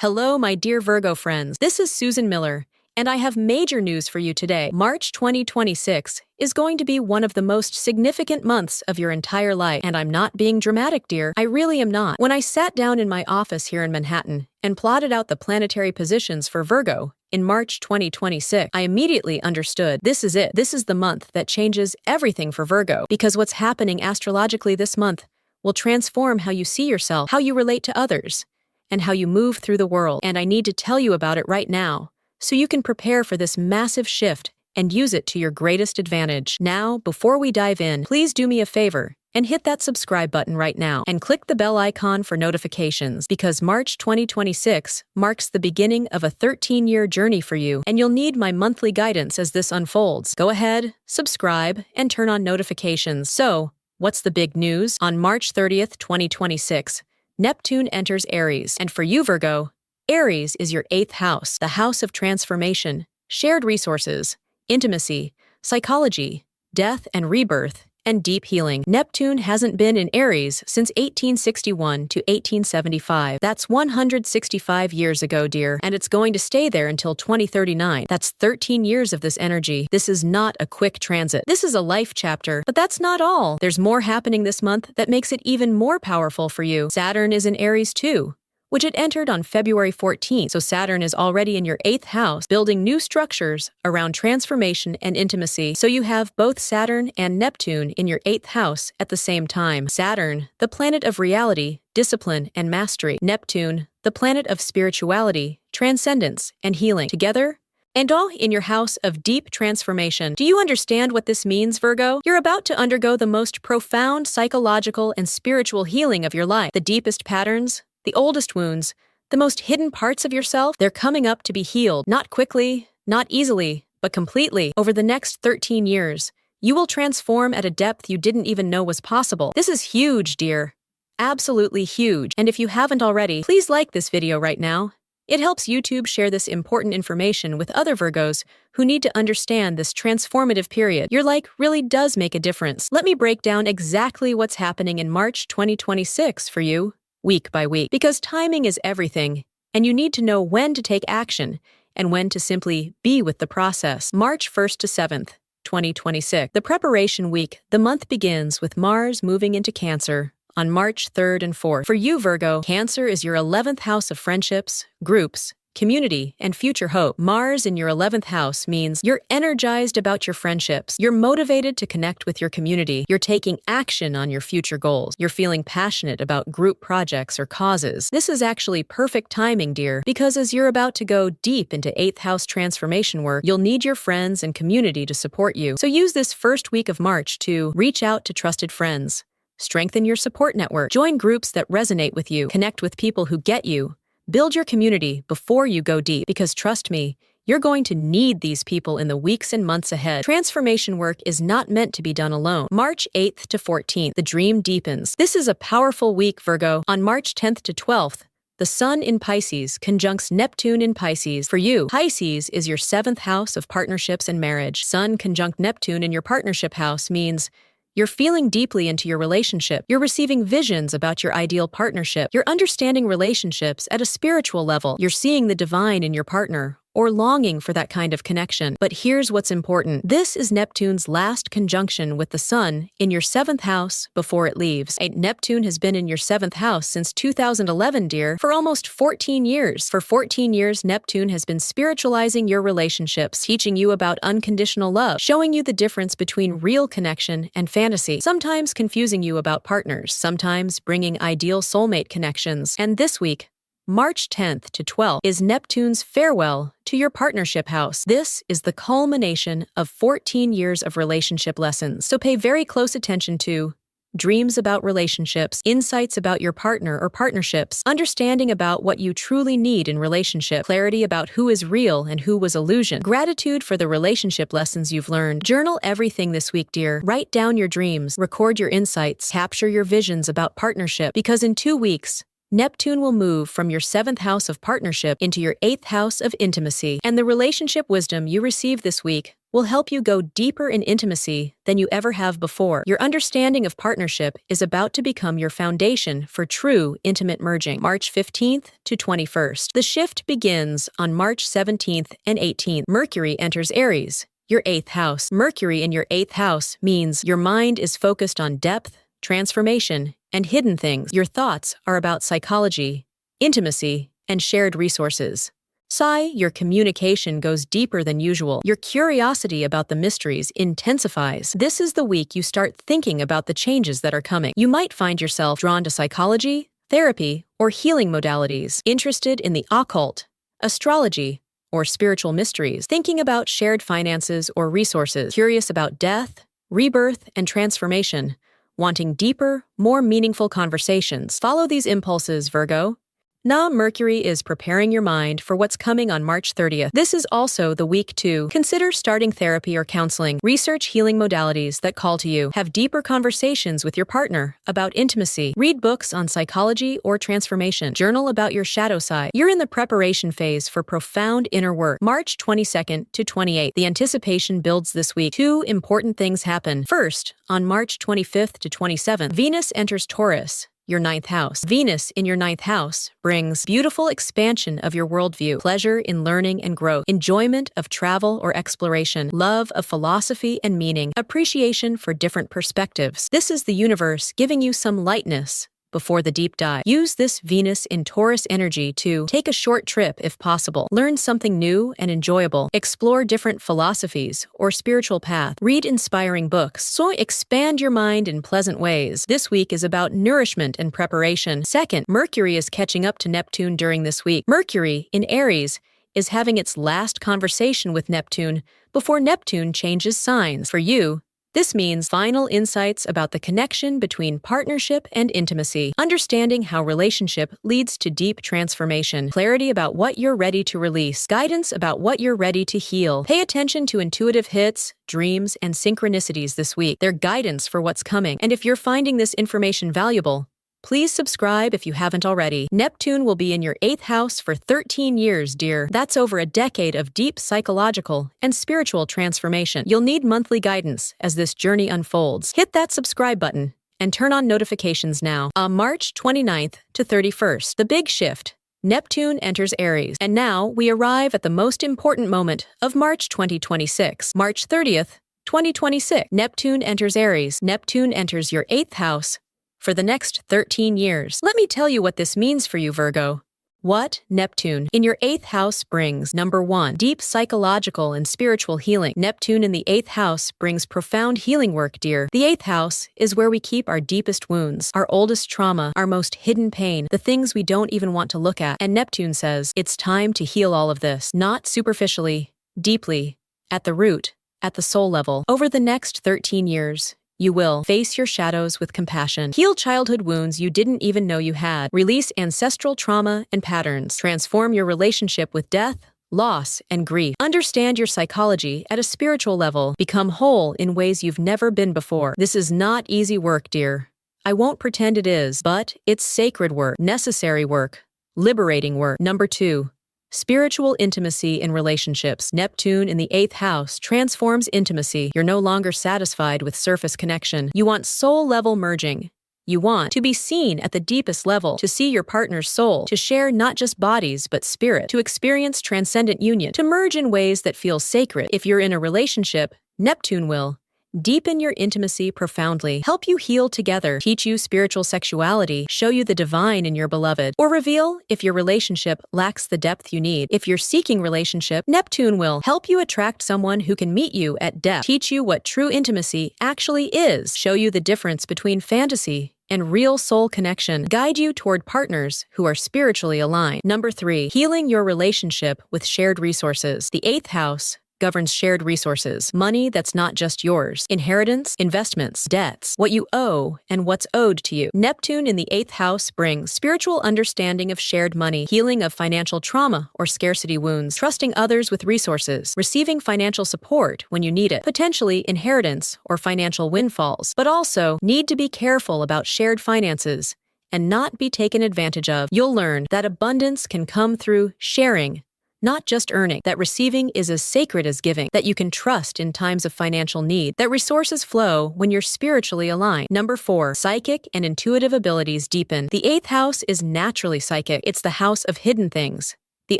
Hello, my dear Virgo friends. This is Susan Miller, and I have major news for you today. March 2026 is going to be one of the most significant months of your entire life. And I'm not being dramatic, dear. I really am not. When I sat down in my office here in Manhattan and plotted out the planetary positions for Virgo in March 2026, I immediately understood this is it. This is the month that changes everything for Virgo, because what's happening astrologically this month will transform how you see yourself, how you relate to others, and how you move through the world. And I need to tell you about it right now, so you can prepare for this massive shift and use it to your greatest advantage. Now, before we dive in, please do me a favor and hit that subscribe button right now and click the bell icon for notifications, because March 2026 marks the beginning of a 13-year journey for you, and you'll need my monthly guidance as this unfolds. Go ahead, subscribe, and turn on notifications. So, what's the big news? On March 30th, 2026, Neptune enters Aries, and for you, Virgo, Aries is your 8th house, the house of transformation, shared resources, intimacy, psychology, death and rebirth, and deep healing. Neptune hasn't been in Aries since 1861 to 1875. That's 165 years ago, dear, and it's going to stay there until 2039. That's 13 years of this energy. This is not a quick transit. This is a life chapter, but that's not all. There's more happening this month that makes it even more powerful for you. Saturn is in Aries too, which it entered on February 14th. So Saturn is already in your 8th house, building new structures around transformation and intimacy. So you have both Saturn and Neptune in your 8th house at the same time. Saturn, the planet of reality, discipline, and mastery. Neptune, the planet of spirituality, transcendence, and healing. Together, and all in your house of deep transformation. Do you understand what this means, Virgo? You're about to undergo the most profound psychological and spiritual healing of your life. The deepest patterns, the oldest wounds, the most hidden parts of yourself, they're coming up to be healed. Not quickly, not easily, but completely. Over the next 13 years, you will transform at a depth you didn't even know was possible. This is huge, dear. Absolutely huge. And if you haven't already, please like this video right now. It helps YouTube share this important information with other Virgos who need to understand this transformative period. Your like really does make a difference. Let me break down exactly what's happening in March 2026 for you, week by week, because timing is everything, and you need to know when to take action and when to simply be with the process. March 1st to 7th, 2026. The preparation week, the month begins with Mars moving into Cancer on March 3rd and 4th. For you, Virgo, Cancer is your 11th house of friendships, groups, community, and future hope. Mars in your 11th house means you're energized about your friendships. You're motivated to connect with your community. You're taking action on your future goals. You're feeling passionate about group projects or causes. This is actually perfect timing, dear, because as you're about to go deep into 8th house transformation work, you'll need your friends and community to support you. So use this first week of March to reach out to trusted friends. Strengthen your support network. Join groups that resonate with you. Connect with people who get you. Build your community before you go deep, because trust me, you're going to need these people in the weeks and months ahead. Transformation work is not meant to be done alone. March 8th to 14th, the dream deepens. This is a powerful week, Virgo. On March 10th to 12th, the Sun in Pisces conjuncts Neptune in Pisces. For you, Pisces is your 7th house of partnerships and marriage. Sun conjunct Neptune in your partnership house means you're feeling deeply into your relationship. You're receiving visions about your ideal partnership. You're understanding relationships at a spiritual level. You're seeing the divine in your partner, or longing for that kind of connection. But here's what's important. This is Neptune's last conjunction with the Sun in your 7th house before it leaves. Neptune has been in your 7th house since 2011, dear, for almost 14 years. For 14 years, Neptune has been spiritualizing your relationships, teaching you about unconditional love, showing you the difference between real connection and fantasy, sometimes confusing you about partners, sometimes bringing ideal soulmate connections. And this week, March 10th to 12th, is Neptune's farewell to your partnership house. This is the culmination of 14 years of relationship lessons. So pay very close attention to dreams about relationships, insights about your partner or partnerships, understanding about what you truly need in relationship, clarity about who is real and who was illusion, gratitude for the relationship lessons you've learned. Journal everything this week, dear. Write down your dreams, record your insights, capture your visions about partnership, because in 2 weeks, Neptune will move from your 7th house of partnership into your 8th house of intimacy, and the relationship wisdom you receive this week will help you go deeper in intimacy than you ever have before. Your understanding of partnership is about to become your foundation for true intimate merging. March 15th to 21st. The shift begins on March 17th and 18th. Mercury enters Aries, your 8th house. Mercury in your 8th house means your mind is focused on depth, transformation, and hidden things. Your thoughts are about psychology, intimacy, and shared resources. Your communication goes deeper than usual. Your curiosity about the mysteries intensifies. This is the week you start thinking about the changes that are coming. You might find yourself drawn to psychology, therapy, or healing modalities, interested in the occult, astrology, or spiritual mysteries, thinking about shared finances or resources, curious about death, rebirth, and transformation, wanting deeper, more meaningful conversations. Follow these impulses, Virgo. Mercury is preparing your mind for what's coming on March 30th. This is also the week to consider starting therapy or counseling. Research healing modalities that call to you. Have deeper conversations with your partner about intimacy. Read books on psychology or transformation. Journal about your shadow side. You're in the preparation phase for profound inner work. March 22nd to 28th. The anticipation builds this week. Two important things happen. First, on March 25th to 27th, Venus enters Taurus, your 9th house. Venus in your 9th house brings beautiful expansion of your worldview, pleasure in learning and growth, enjoyment of travel or exploration, love of philosophy and meaning, appreciation for different perspectives. This is the universe giving you some lightness before the deep dive. Use this Venus in Taurus energy to take a short trip if possible. Learn something new and enjoyable. Explore different philosophies or spiritual path. Read inspiring books. So expand your mind in pleasant ways. This week is about nourishment and preparation. Second, Mercury is catching up to Neptune during this week. Mercury in Aries is having its last conversation with Neptune before Neptune changes signs. For you, this means final insights about the connection between partnership and intimacy, understanding how relationship leads to deep transformation, clarity about what you're ready to release, guidance about what you're ready to heal. Pay attention to intuitive hits, dreams, and synchronicities this week. They're guidance for what's coming. And if you're finding this information valuable, please subscribe if you haven't already. Neptune will be in your 8th house for 13 years, dear. That's over a decade of deep psychological and spiritual transformation. You'll need monthly guidance as this journey unfolds. Hit that subscribe button and turn on notifications now. On March 29th to 31st, the big shift. Neptune enters Aries. And now we arrive at the most important moment of March 2026. March 30th, 2026. Neptune enters Aries. Neptune enters your 8th house for the next 13 years. Let me tell you what this means for you, Virgo. What Neptune in your 8th house brings. Number 1, deep psychological and spiritual healing. Neptune in the 8th house brings profound healing work, dear. The 8th house is where we keep our deepest wounds, our oldest trauma, our most hidden pain, the things we don't even want to look at. And Neptune says, it's time to heal all of this, not superficially, deeply, at the root, at the soul level. Over the next 13 years, you will face your shadows with compassion, heal childhood wounds you didn't even know you had, release ancestral trauma and patterns, transform your relationship with death, loss, and grief, understand your psychology at a spiritual level, become whole in ways you've never been before. This is not easy work, dear. I won't pretend it is, but it's sacred work, necessary work, liberating work. Number 2. Spiritual intimacy in relationships. Neptune in the 8th house transforms intimacy. You're no longer satisfied with surface connection. You want soul-level merging. You want to be seen at the deepest level, to see your partner's soul, to share not just bodies but spirit, to experience transcendent union, to merge in ways that feel sacred. If you're in a relationship, Neptune will deepen your intimacy profoundly, help you heal together, teach you spiritual sexuality, show you the divine in your beloved, or reveal if your relationship lacks the depth you need. If you're seeking relationship, Neptune will help you attract someone who can meet you at depth, teach you what true intimacy actually is, show you the difference between fantasy and real soul connection, guide you toward partners who are spiritually aligned. Number 3, healing your relationship with shared resources. The 8th house governs shared resources, money that's not just yours, inheritance, investments, debts, what you owe, and what's owed to you. Neptune in the 8th house brings spiritual understanding of shared money, healing of financial trauma or scarcity wounds, trusting others with resources, receiving financial support when you need it, potentially inheritance or financial windfalls, but also need to be careful about shared finances and not be taken advantage of. You'll learn that abundance can come through sharing, not just earning, that receiving is as sacred as giving, that you can trust in times of financial need, that resources flow when you're spiritually aligned. Number 4, psychic and intuitive abilities deepen. The 8th house is naturally psychic. It's the house of hidden things, the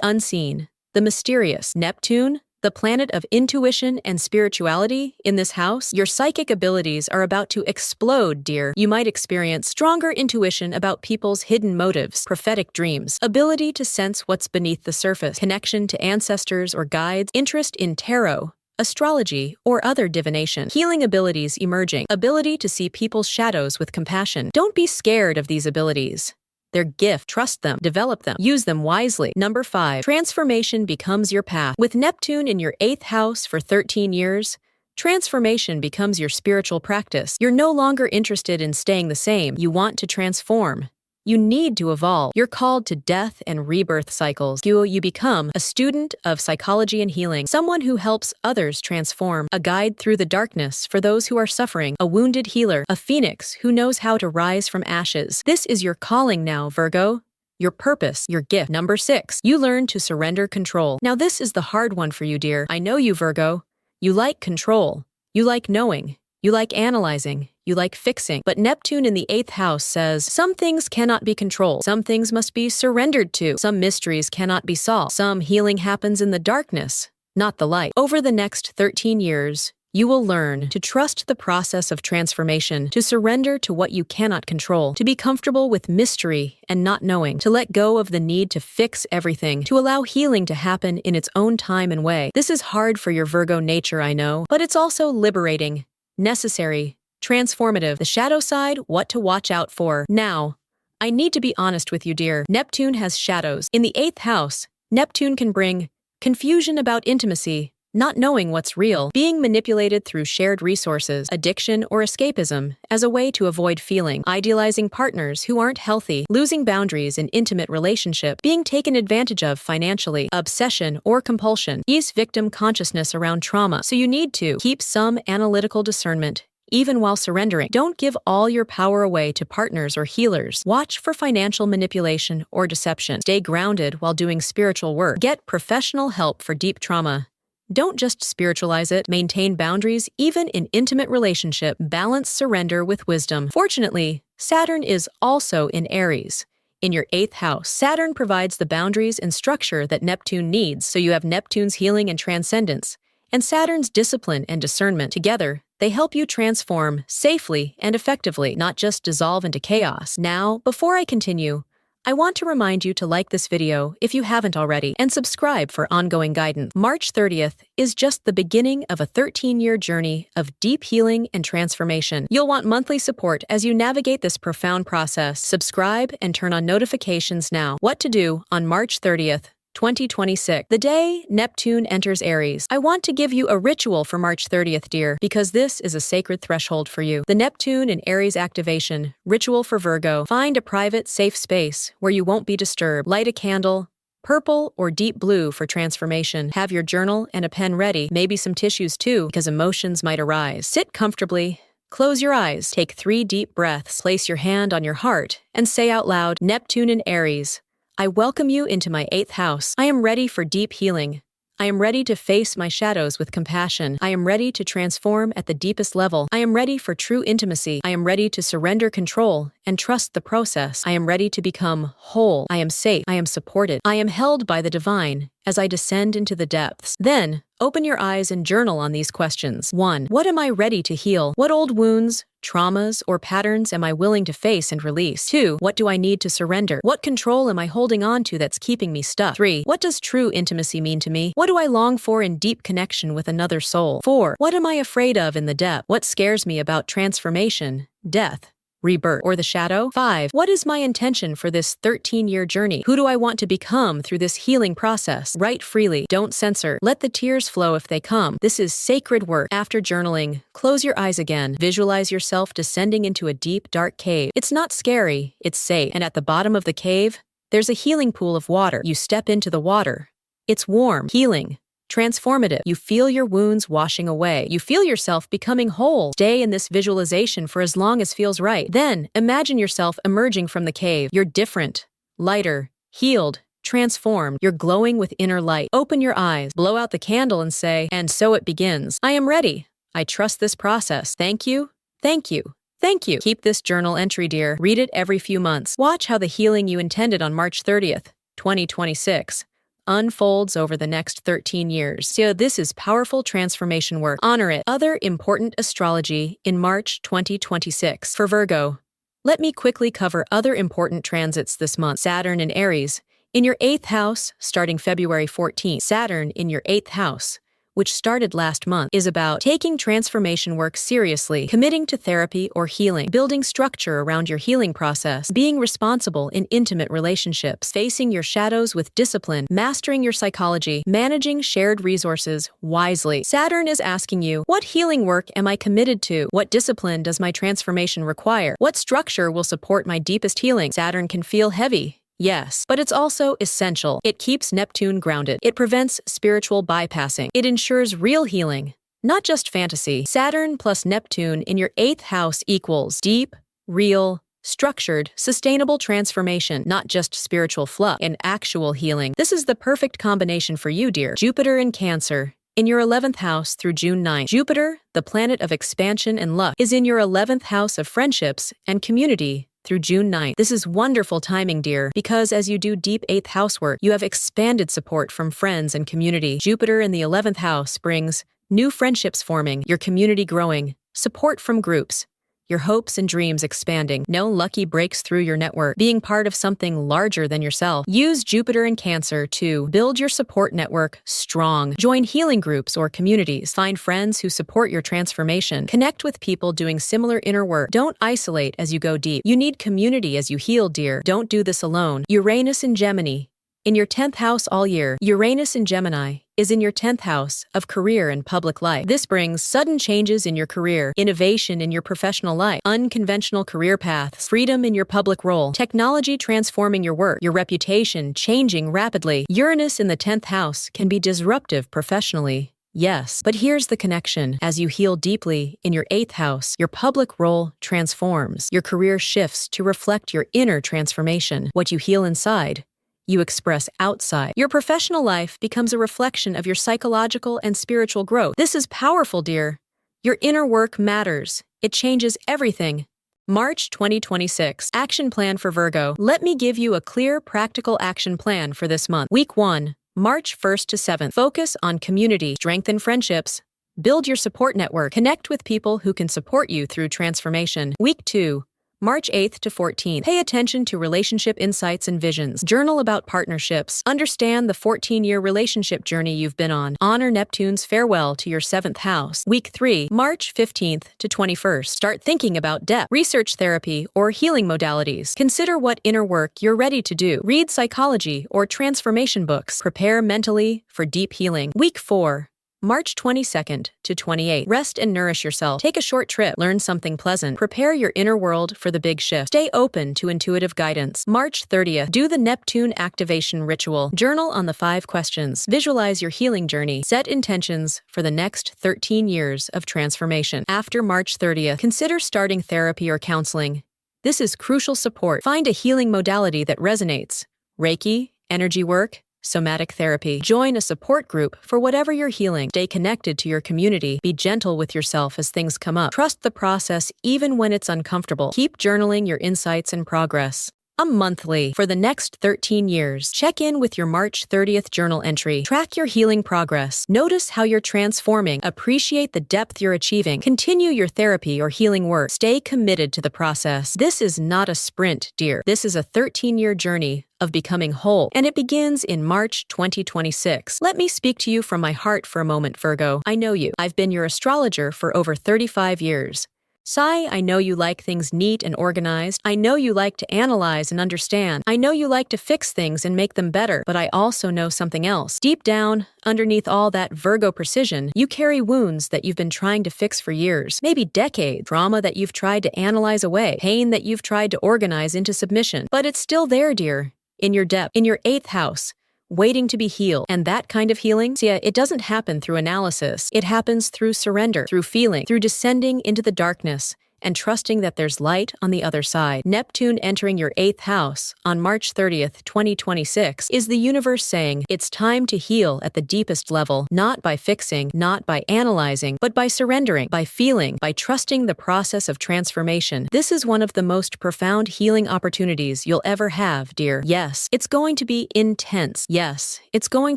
unseen, the mysterious. Neptune, the planet of intuition and spirituality, in this house, your psychic abilities are about to explode, dear. You might experience stronger intuition about people's hidden motives, prophetic dreams, ability to sense what's beneath the surface, connection to ancestors or guides, interest in tarot, astrology, or other divination, healing abilities emerging, ability to see people's shadows with compassion. Don't be scared of these abilities. Their gift. Trust them, develop them, use them wisely. Number 5, transformation becomes your path. With Neptune in your 8th house for 13 years, transformation becomes your spiritual practice. You're no longer interested in staying the same. You want to transform. You need to evolve. You're called to death and rebirth cycles. You become a student of psychology and healing, someone who helps others transform, a guide through the darkness for those who are suffering, a wounded healer, a phoenix who knows how to rise from ashes. This is your calling now, Virgo. Your purpose, your gift. Number 6, you learn to surrender control. Now this is the hard one for you, dear. I know you, Virgo. You like control. You like knowing. You like analyzing. You like fixing. But Neptune in the 8th house says, some things cannot be controlled. Some things must be surrendered to. Some mysteries cannot be solved. Some healing happens in the darkness, not the light. Over the next 13 years, you will learn to trust the process of transformation, to surrender to what you cannot control, to be comfortable with mystery and not knowing, to let go of the need to fix everything, to allow healing to happen in its own time and way. This is hard for your Virgo nature, I know, but it's also liberating, necessary, transformative. The shadow side, what to watch out for. Now, I need to be honest with you, dear. Neptune has shadows. In the 8th house, Neptune can bring confusion about intimacy, not knowing what's real, being manipulated through shared resources, addiction or escapism as a way to avoid feeling, idealizing partners who aren't healthy, losing boundaries in intimate relationship, being taken advantage of financially, obsession or compulsion, ease victim consciousness around trauma. So you need to keep some analytical discernment, even while surrendering. Don't give all your power away to partners or healers. Watch for financial manipulation or deception. Stay grounded while doing spiritual work. Get professional help for deep trauma. Don't just spiritualize it. Maintain boundaries even in intimate relationship. Balance surrender with wisdom. Fortunately, Saturn is also in Aries. In your 8th house, Saturn provides the boundaries and structure that Neptune needs, so you have Neptune's healing and transcendence, and Saturn's discipline and discernment. Together, they help you transform safely and effectively, not just dissolve into chaos. Now, before I continue, I want to remind you to like this video if you haven't already, and subscribe for ongoing guidance. March 30th is just the beginning of a 13-year journey of deep healing and transformation. You'll want monthly support as you navigate this profound process. Subscribe and turn on notifications now. What to do on March 30th, 2026, the day Neptune enters Aries. I want to give you a ritual for March 30th, dear, because this is a sacred threshold for you. The Neptune in Aries activation, ritual for Virgo. Find a private, safe space where you won't be disturbed. Light a candle, purple or deep blue for transformation. Have your journal and a pen ready, maybe some tissues too, because emotions might arise. Sit comfortably. Close your eyes. Take 3 deep breaths. Place your hand on your heart and say out loud, Neptune in Aries, I welcome you into my 8th house. I am ready for deep healing. I am ready to face my shadows with compassion. I am ready to transform at the deepest level. I am ready for true intimacy. I am ready to surrender control and trust the process. I am ready to become whole. I am safe. I am supported. I am held by the divine as I descend into the depths. Then, open your eyes and journal on these questions. 1. What am I ready to heal? What old wounds, traumas, or patterns am I willing to face and release? 2. What do I need to surrender? What control am I holding on to that's keeping me stuck? 3. What does true intimacy mean to me? What do I long for in deep connection with another soul? 4. What am I afraid of in the depth? What scares me about transformation, death, rebirth, or the shadow? 5. What is my intention for this 13-year journey? Who do I want to become through this healing process? Write freely. Don't censor. Let the tears flow if they come. This is sacred work. After journaling, close your eyes again. Visualize yourself descending into a deep, dark cave. It's not scary. It's safe. And at the bottom of the cave, there's a healing pool of water. You step into the water. It's warm, healing, transformative. You feel your wounds washing away. You feel yourself becoming whole. Stay in this visualization for as long as feels right. Then, imagine yourself emerging from the cave. You're different, lighter, healed, transformed. You're glowing with inner light. Open your eyes, blow out the candle and say, and so it begins. I am ready. I trust this process. Thank you. Thank you. Thank you. Keep this journal entry, dear. Read it every few months. Watch how the healing you intended on March 30th, 2026 unfolds over the next 13 years. So this is powerful transformation work. Honor it. Other important astrology in March 2026. For Virgo, let me quickly cover other important transits this month. Saturn in Aries, in your 8th house, starting February 14th. Saturn in your 8th house, which started last month, is about taking transformation work seriously, committing to therapy or healing, building structure around your healing process, being responsible in intimate relationships, facing your shadows with discipline, mastering your psychology, managing shared resources wisely. Saturn is asking you, what healing work am I committed to? What discipline does my transformation require? What structure will support my deepest healing? Saturn can feel heavy. Yes, but it's also essential. It keeps Neptune grounded. It prevents spiritual bypassing. It ensures real healing, not just fantasy. Saturn plus Neptune in your 8th house equals deep, real, structured, sustainable transformation, not just spiritual fluff and actual healing. This is the perfect combination for you, dear. Jupiter in Cancer, in your 11th house through June 9th. Jupiter, the planet of expansion and luck, is in your 11th house of friendships and community through June 9th. This is wonderful timing, dear, because as you do deep 8th house work, you have expanded support from friends and community. Jupiter in the 11th house brings new friendships forming, your community growing, support from groups, your hopes and dreams expanding. No lucky breaks through your network, being part of something larger than yourself. Use Jupiter in Cancer to build your support network strong. Join healing groups or communities. Find friends who support your transformation. Connect with people doing similar inner work. Don't isolate as you go deep. You need community as you heal, dear. Don't do this alone. Uranus in Gemini, in your 10th house all year. Uranus in Gemini is in your 10th house of career and public life. This brings sudden changes in your career, innovation in your professional life, unconventional career paths, freedom in your public role, technology transforming your work, your reputation changing rapidly. Uranus in the 10th house can be disruptive professionally. Yes, but here's the connection. As you heal deeply in your 8th house, your public role transforms. Your career shifts to reflect your inner transformation. What you heal inside, you express outside. Your professional life becomes a reflection of your psychological and spiritual growth. This is powerful, dear. Your inner work matters. It changes everything. March 2026. Action plan for Virgo. Let me give you a clear, practical action plan for this month. Week 1, March 1st to 7th. Focus on community. Strengthen friendships. Build your support network. Connect with people who can support you through transformation. Week 2, March 8th to 14th. Pay attention to relationship insights and visions. Journal about partnerships. Understand the 14-year relationship journey you've been on. Honor Neptune's farewell to your 7th house. Week 3, March 15th to 21st. Start thinking about depth. Research therapy or healing modalities. Consider what inner work you're ready to do. Read psychology or transformation books. Prepare mentally for deep healing. Week 4, March 22nd to 28th. Rest and nourish yourself. Take a short trip. Learn something pleasant. Prepare your inner world for the big shift. Stay open to intuitive guidance. March 30th. Do the Neptune activation ritual. Journal on the 5 questions. Visualize your healing journey. Set intentions for the next 13 years of transformation. After March 30th, consider starting therapy or counseling. This is crucial support. Find a healing modality that resonates. Reiki, energy work, somatic therapy. Join a support group for whatever you're healing. Stay connected to your community. Be gentle with yourself as things come up. Trust the process even when it's uncomfortable. Keep journaling your insights and progress. Monthly. For the next 13 years, check in with your March 30th journal entry. Track your healing progress. Notice how you're transforming. Appreciate the depth you're achieving. Continue your therapy or healing work. Stay committed to the process. This is not a sprint, dear. This is a 13-year journey of becoming whole, and it begins in March 2026. Let me speak to you from my heart for a moment, Virgo. I know you. I've been your astrologer for over 35 years. Sai, I know you like things neat and organized. I know you like to analyze and understand. I know you like to fix things and make them better, but I also know something else. Deep down, underneath all that Virgo precision, you carry wounds that you've been trying to fix for years, maybe decades, trauma that you've tried to analyze away, pain that you've tried to organize into submission. But it's still there, dear, in your depth, in your 8th house, waiting to be healed. And that kind of healing, see, it doesn't happen through analysis. It happens through surrender, through feeling, through descending into the darkness and trusting that there's light on the other side. Neptune entering your 8th house on March 30th, 2026 is the universe saying it's time to heal at the deepest level, not by fixing, not by analyzing, but by surrendering, by feeling, by trusting the process of transformation. This is one of the most profound healing opportunities you'll ever have, dear. Yes, it's going to be intense. Yes, it's going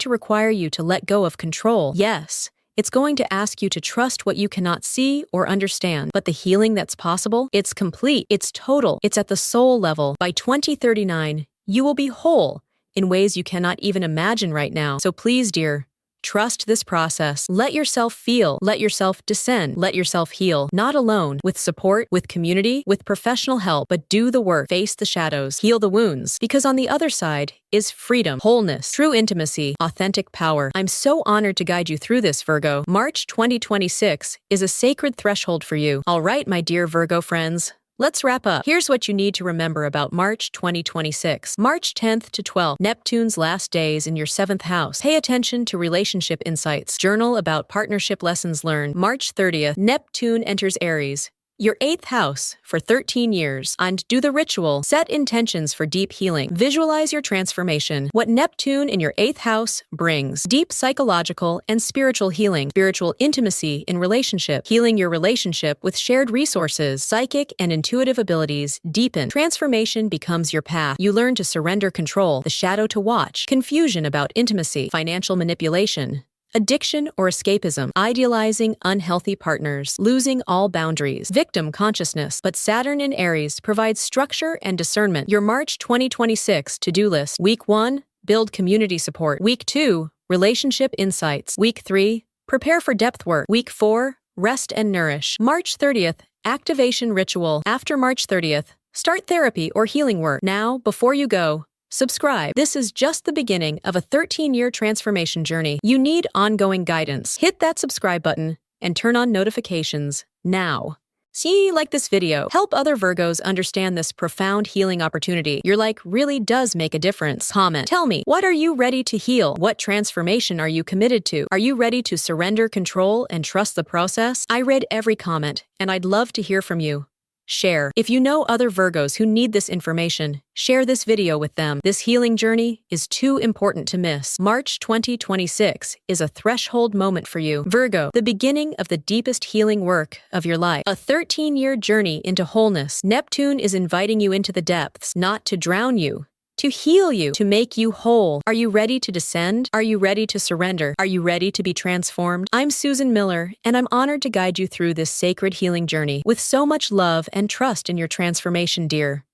to require you to let go of control. Yes, it's going to ask you to trust what you cannot see or understand. But the healing that's possible, it's complete, it's total, it's at the soul level. By 2039, you will be whole in ways you cannot even imagine right now. So please, dear, trust this process. Let yourself feel, let yourself descend, let yourself heal. Not alone, with support, with community, with professional help, but do the work, face the shadows, heal the wounds. Because on the other side is freedom, wholeness, true intimacy, authentic power. I'm so honored to guide you through this, Virgo. March 2026 is a sacred threshold for you. All right, my dear Virgo friends. Let's wrap up. Here's what you need to remember about March 2026. March 10th to 12th, Neptune's last days in your 7th house. Pay attention to relationship insights. Journal about partnership lessons learned. March 30th, Neptune enters Aries, your 8th house, for 13 years. And do the ritual. Set intentions for deep healing. Visualize your transformation. What Neptune in your 8th house brings. Deep psychological and spiritual healing. Spiritual intimacy in relationship. Healing your relationship with shared resources. Psychic and intuitive abilities deepen. Transformation becomes your path. You learn to surrender control. The shadow to watch. Confusion about intimacy. Financial manipulation. Addiction or escapism, idealizing unhealthy partners, losing all boundaries, victim consciousness. But Saturn in Aries provides structure and discernment. Your March 2026 to-do list. Week 1, build community support. Week 2, relationship insights. Week 3, prepare for depth work. Week 4, rest and nourish. March 30th, activation ritual. After March 30th, start therapy or healing work. Now, before you go, subscribe. This is just the beginning of a 13-year transformation journey. You need ongoing guidance. Hit that subscribe button and turn on notifications now. See, like this video. Help other Virgos understand this profound healing opportunity. Your like really does make a difference. Comment. Tell me, what are you ready to heal? What transformation are you committed to? Are you ready to surrender control and trust the process? I read every comment, and I'd love to hear from you. Share. If you know other Virgos who need this information, share this video with them. This healing journey is too important to miss. March 2026 is a threshold moment for you. Virgo, the beginning of the deepest healing work of your life. A 13-year journey into wholeness. Neptune is inviting you into the depths, not to drown you, to heal you, to make you whole. Are you ready to descend? Are you ready to surrender? Are you ready to be transformed? I'm Susan Miller, and I'm honored to guide you through this sacred healing journey with so much love and trust in your transformation, dear.